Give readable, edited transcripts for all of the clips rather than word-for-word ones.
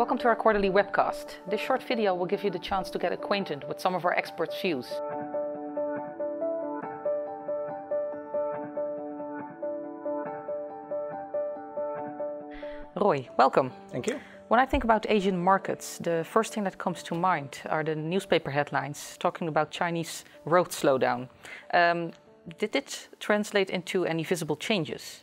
Welcome to our quarterly webcast. This short video will give you the chance to get acquainted with some of our experts' views. Roy, welcome. Thank you. When I think about Asian markets, the first thing that comes to mind are the newspaper headlines talking about Chinese growth slowdown. Did it translate into any visible changes?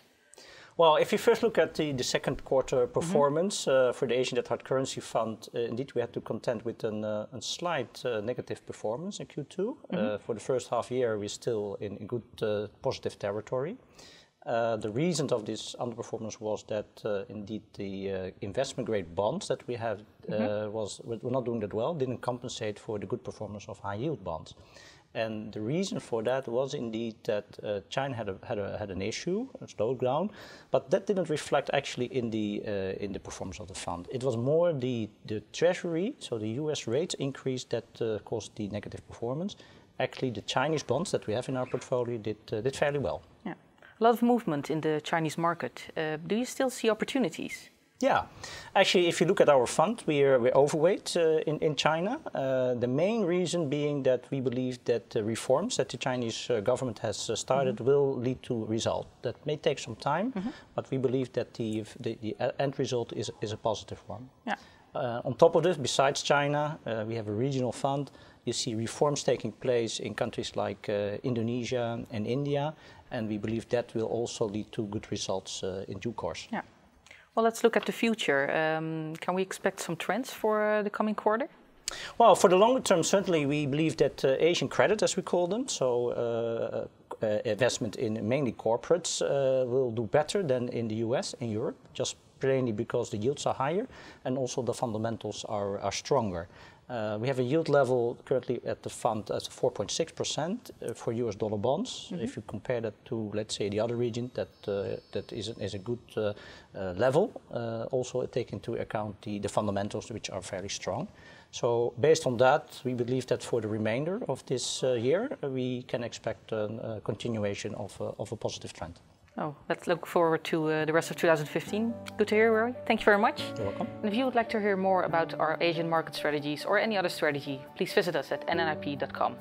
Well, if you first look at the second quarter performance for the Asian Hard Currency Fund, indeed we had to contend with a slight negative performance in Q2. For the first half year, we're still in good positive territory. The reason of this underperformance was that indeed the investment grade bonds that we have were not doing that well, didn't compensate for the good performance of high yield bonds. And the reason for that was indeed that China had an issue, a slowdown, but that didn't reflect actually in the performance of the fund. It was more the treasury, so the US rates increase that caused the negative performance. Actually, the Chinese bonds that we have in our portfolio did fairly well. Yeah. A lot of movement in the Chinese market. Do you still see opportunities? Yeah, actually, if you look at our fund, we're overweight in China. The main reason being that we believe that the reforms that the Chinese government has started will lead to result. That may take some time, but we believe that the end result is a positive one. Yeah. On top of this, besides China, we have a regional fund. You see reforms taking place in countries like Indonesia and India, and we believe that will also lead to good results in due course. Yeah. Well, let's look at the future. Can we expect some trends for the coming quarter? Well, for the longer term, certainly we believe that Asian credit, as we call them, so investment in mainly corporates, will do better than in the US and Europe, just plainly because the yields are higher and also the fundamentals are stronger. We have a yield level currently at the fund at 4.6% for US dollar bonds. If you compare that to, let's say, the other region, that is a good level. Also take into account the fundamentals, which are fairly strong. So based on that, we believe that for the remainder of this year, we can expect a continuation of a positive trend. Oh, let's look forward to the rest of 2015. Good to hear, Roy. Thank you very much. You're welcome. And if you would like to hear more about our Asian market strategies or any other strategy, please visit us at nnip.com.